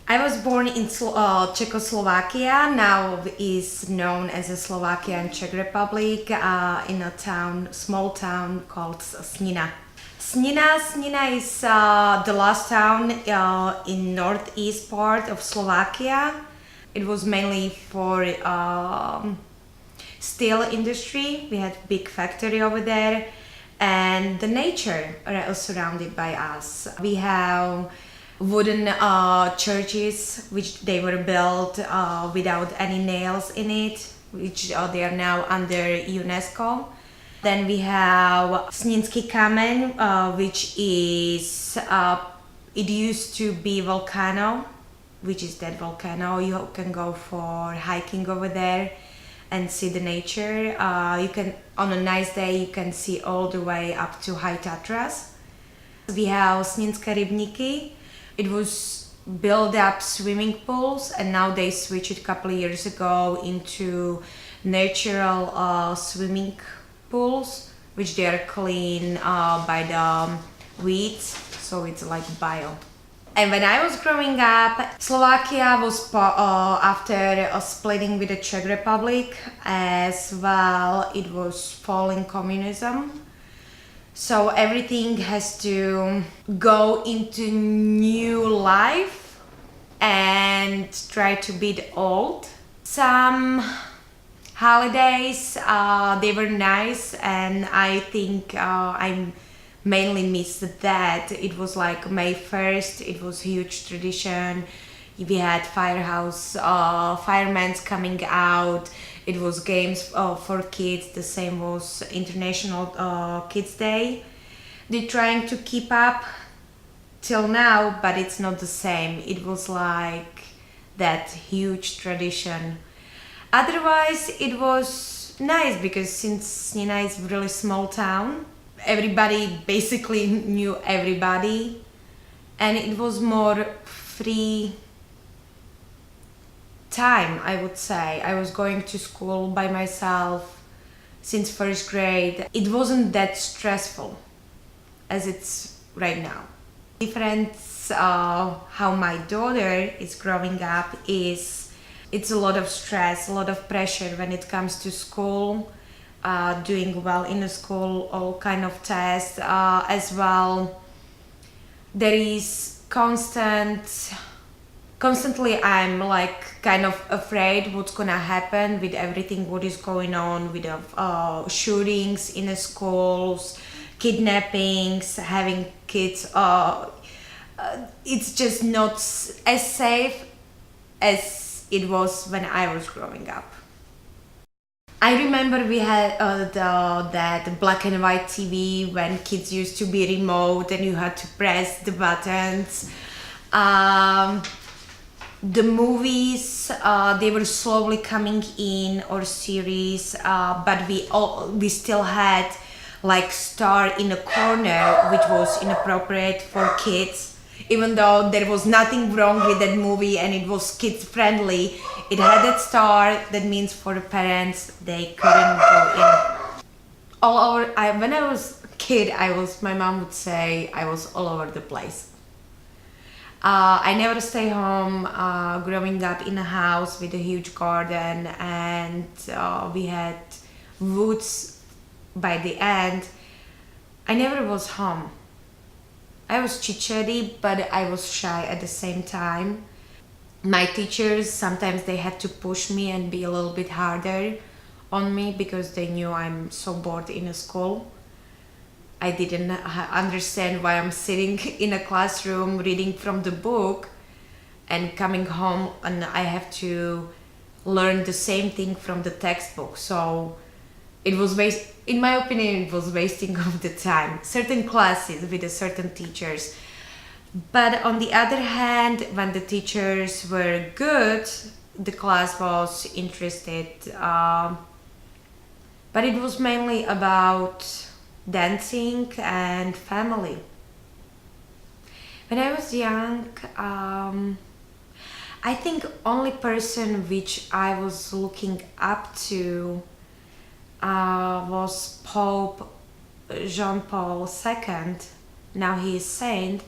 I was born in Czechoslovakia, now is known as the Slovakia and Czech Republic, in a small town called Snina. Snina is the last town in northeast part of Slovakia. It was mainly for steel industry. We had big factory over there, and the nature are surrounded by us. We have wooden churches which they were built without any nails in it, which they are now under UNESCO. Then we have Sněnský kámen, which is it used to be volcano, which is that volcano. You can go for hiking over there and see the nature. You can, on a nice day, you can see all the way up to High Tatras. We have Sněnské rybníky. It was built up swimming pools, and now they switched a couple of years ago into natural swimming pools, which they are clean by the weeds, so it's like bio. And when I was growing up, Slovakia was after splitting with the Czech Republic as well. It was falling communism. So everything has to go into new life and try to beat old. Some holidays, they were nice, and I think I mainly missed that. It was like May 1st, it was huge tradition. We had firehouse, firemen coming out. It was games for kids. The same was International Kids Day. They're trying to keep up till now, but it's not the same. It was like that huge tradition. Otherwise, it was nice because since Snina is a really small town, everybody basically knew everybody, and it was more free time, I would say. I was going to school by myself since first grade. It wasn't that stressful as it's right now. Difference how my daughter is growing up is it's a lot of stress, a lot of pressure when it comes to school, doing well in the school, all kind of tests as well. There is constantly I'm like kind of afraid what's gonna happen with everything what is going on with shootings in the schools, kidnappings, having kids. It's just not as safe as it was when I was growing up. I remember we had that black and white TV when kids used to be remote and you had to press the buttons. The movies, they were slowly coming in, or series, but we still had like Star in a corner, which was inappropriate for kids. Even though there was nothing wrong with that movie and it was kids friendly, it had that star. That means for the parents they couldn't go in. All over. When I was a kid, my mom would say I was all over the place. I never stay home. Growing up in a house with a huge garden, and we had woods by the end. I never was home. I was chit-chatty, but I was shy at the same time. My teachers, sometimes they had to push me and be a little bit harder on me because they knew I'm so bored in a school. I didn't understand why I'm sitting in a classroom reading from the book and coming home and I have to learn the same thing from the textbook. So it was in my opinion, it was wasting of the time. Certain classes with a certain teachers. But on the other hand, when the teachers were good, the class was interested. But it was mainly about dancing and family. When I was young, I think only person which I was looking up to was Pope Jean Paul II. Now he is saint.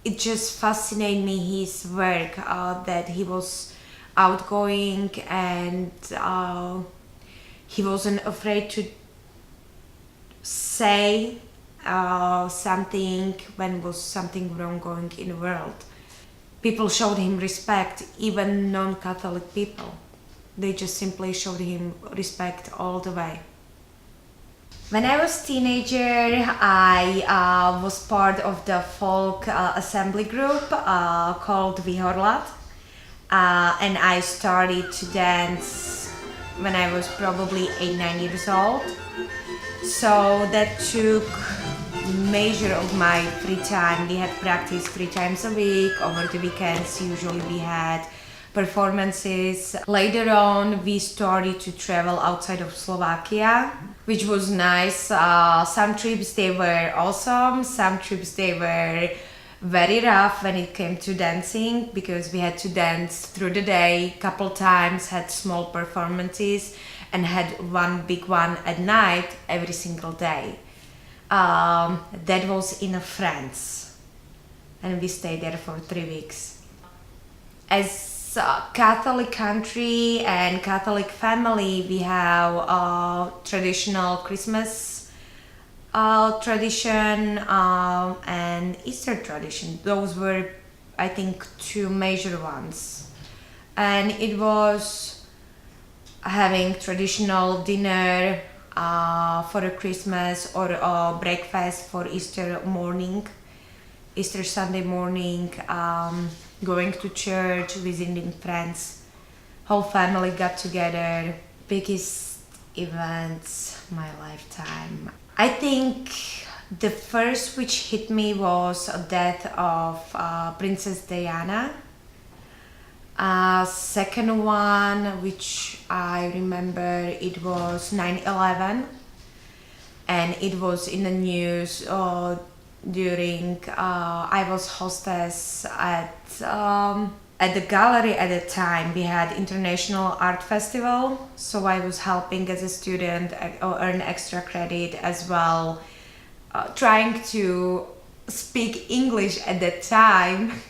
It just fascinated me his work, that he was outgoing and he wasn't afraid to say something when was something wrong going in the world. People showed him respect, even non-Catholic people. They just simply showed him respect all the way. When I was teenager, I was part of the folk assembly group called Vihorlat, and I started to dance when I was probably 8-9 years old. So that took measure of my free time. We had practice 3 times a week. Over the weekends, usually we had performances. Later on, we started to travel outside of Slovakia, which was nice. Some trips they were awesome. Some trips they were very rough when it came to dancing, because we had to dance through the day, couple times, had small performances, and had one big one at night every single day. That was in France, and we stayed there for 3 weeks. As a Catholic country and Catholic family, we have a traditional Christmas tradition and Easter tradition. Those were, I think, 2 major ones. And it was having traditional dinner for a Christmas, or a breakfast for Easter morning, Easter Sunday morning, going to church, visiting friends. Whole family got together. Biggest events my lifetime. I think the first which hit me was a death of Princess Diana. Second one, which I remember, it was 9/11, and it was in the news during I was hostess at the gallery at the time. We had International Art Festival, so I was helping as a student earn extra credit as well, trying to speak English at that time,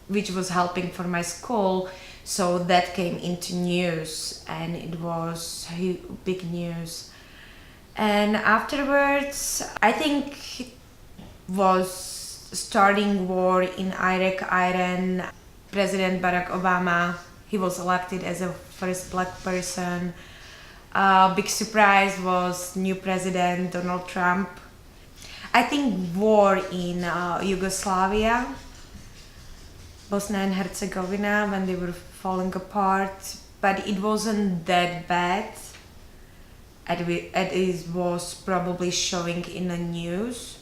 which was helping for my school. So that came into news, and it was big news. And afterwards, I think was starting war in Iraq, Iran. President Barack Obama, he was elected as a first black person. Big surprise was new president Donald Trump. I think war in Yugoslavia, Bosnia and Herzegovina, when they were falling apart, but it wasn't that bad. It was probably showing in the news.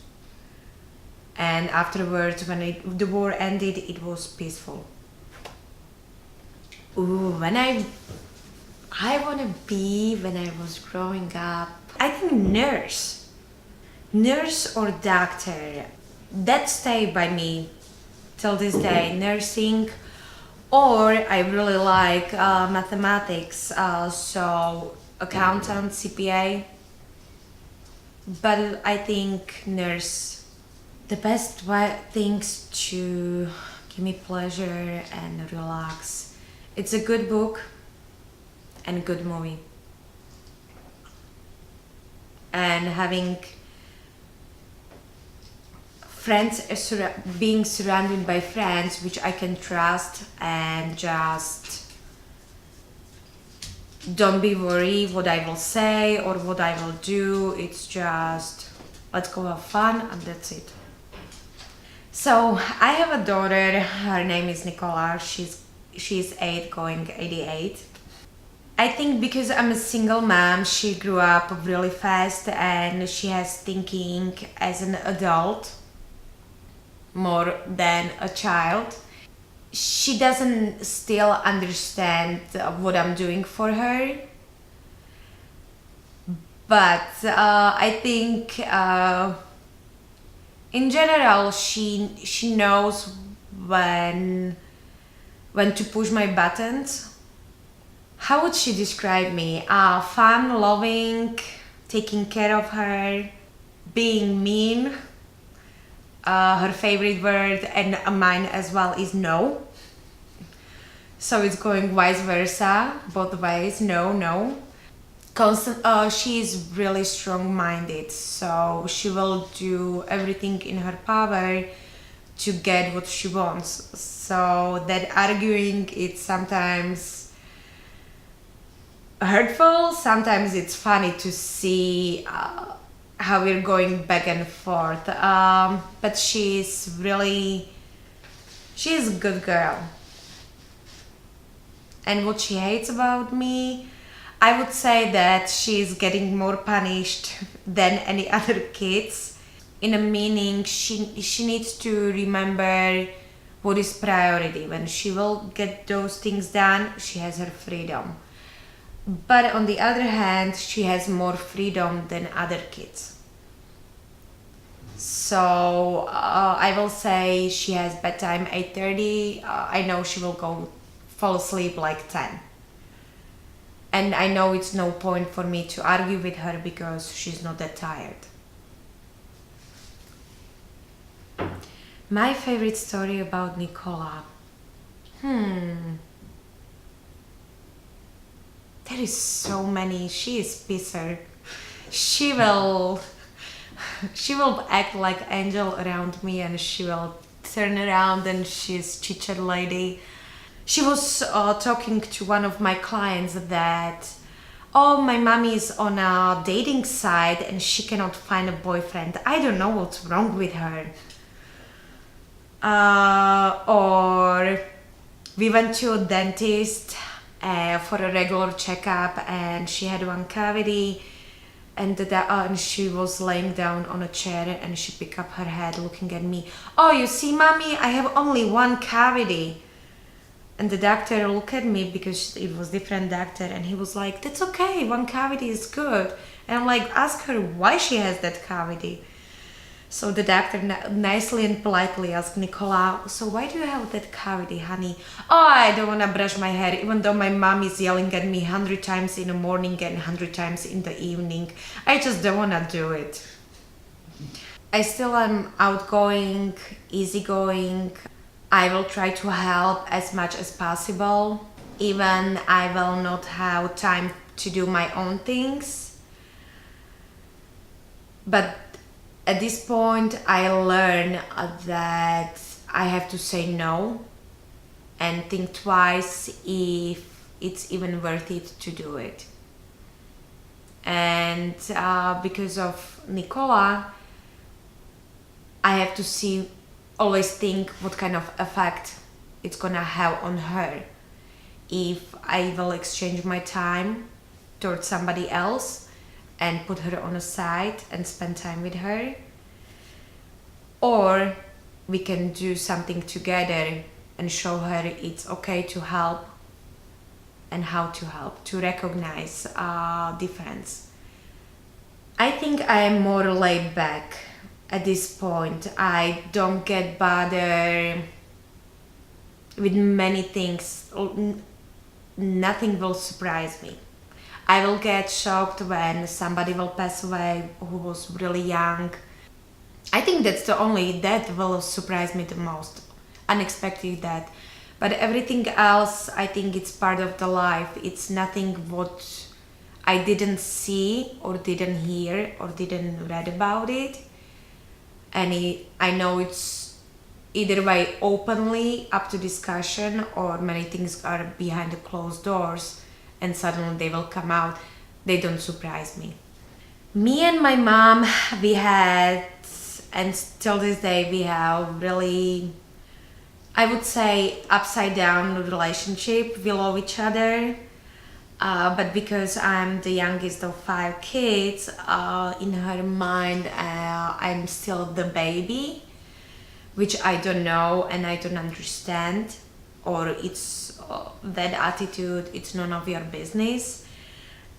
And afterwards, when the war ended, it was peaceful. Ooh, when I want to be when I was growing up, I think nurse or doctor. That stayed by me till this day. Nursing, or I really like mathematics, so accountant, CPA. But I think nurse. The best things to give me pleasure and relax. It's a good book and a good movie. And having friends, being surrounded by friends which I can trust, and just don't be worried what I will say or what I will do. It's just let's go have fun and that's it. So I have a daughter. Her name is Nicola. She's 8, going 88. I think because I'm a single mom, she grew up really fast and she has thinking as an adult more than a child. She doesn't still understand what I'm doing for her, but I think in general she knows when to push my buttons. How would she describe me? Fun, loving, taking care of her, being mean. Her favorite word and mine as well is no. So it's going vice versa, both ways. No, no. She is really strong-minded, so she will do everything in her power to get what she wants. So that arguing, it's sometimes hurtful. Sometimes it's funny to see how we're going back and forth. But she's a good girl. And what she hates about me, I would say that she's getting more punished than any other kids. In a meaning, she needs to remember what is priority. When she will get those things done, she has her freedom. But on the other hand, she has more freedom than other kids. So I will say she has bedtime 8:30. I know she will fall asleep like 10. And I know it's no point for me to argue with her because she's not that tired. My favorite story about Nicola. There is so many. She is pisser. She will act like angel around me and she will turn around and she's chit-chat lady. She was talking to one of my clients that, oh, my mommy is on a dating site and she cannot find a boyfriend. I don't know what's wrong with her. Or we went to a dentist for a regular checkup and she had one cavity and she was laying down on a chair and she picked up her head looking at me. Oh, you see, mommy, I have only one cavity. And the doctor looked at me because it was different doctor and he was like, that's okay, one cavity is good. And I'm like, ask her why she has that cavity. So the doctor nicely and politely asked Nicola, so why do you have that cavity, honey? Oh, I don't want to brush my hair, even though my mom is yelling at me 100 times in the morning and 100 times in the evening. I just don't want to do it. I still am outgoing, easygoing. I will try to help as much as possible. Even I will not have time to do my own things. But at this point, I learn that I have to say no and think twice if it's even worth it to do it. And because of Nicola, I have to always think what kind of effect it's gonna have on her if I will exchange my time towards somebody else and put her on a side and spend time with her, or we can do something together and show her it's okay to help and how to help, to recognize difference. I think I am more laid back at this point. I don't get bothered with many things. Nothing will surprise me. I will get shocked when somebody will pass away who was really young. I think that's the only death will surprise me the most. Unexpected death. But everything else, I think it's part of the life. It's nothing what I didn't see or didn't hear or didn't read about it. And I know it's either way openly up to discussion or many things are behind the closed doors and suddenly they will come out. They don't surprise me. Me and my mom, we had, and still this day we have really, I would say, upside down relationship. We love each other, but because I'm the youngest of 5 kids, in her mind, I'm still the baby, which I don't know and I don't understand, or it's that attitude, it's none of your business.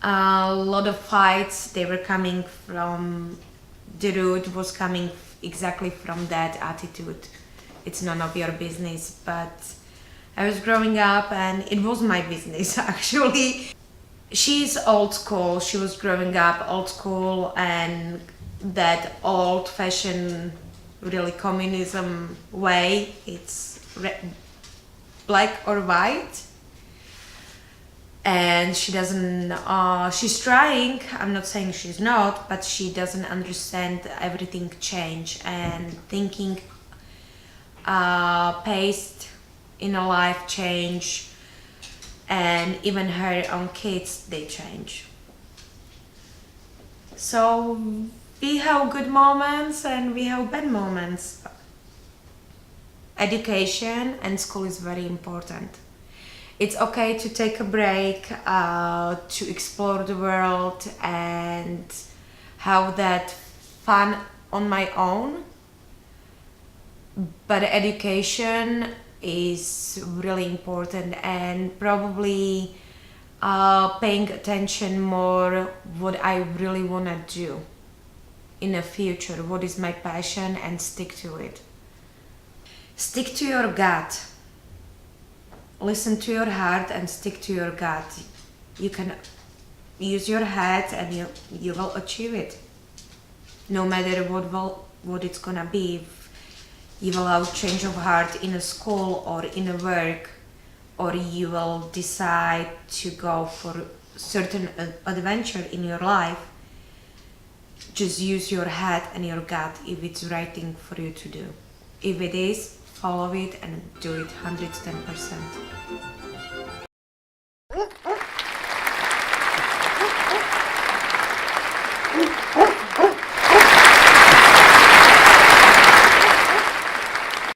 A lot of fights, they were coming from, the root was coming exactly from that attitude. It's none of your business. But I was growing up and it was my business actually. She's old school, she was growing up old school, and that old fashioned, really communism way, it's black or white. And she doesn't, she's trying, I'm not saying she's not, but she doesn't understand everything change, and thinking pace in a life change, and even her own kids, they change. So we have good moments and we have bad moments. Education and school is very important. It's okay to take a break, to explore the world and have that fun on my own. But education is really important, and probably paying attention more what I really want to do in the future, what is my passion, and stick to it. Stick to your gut. Listen to your heart and stick to your gut. You can use your head and you will achieve it. No matter what it's gonna be. If you will have change of heart in a school or in a work, or you will decide to go for certain adventure in your life, just use your head and your gut if it's the right thing for you to do. If it is, follow it and do it 110%.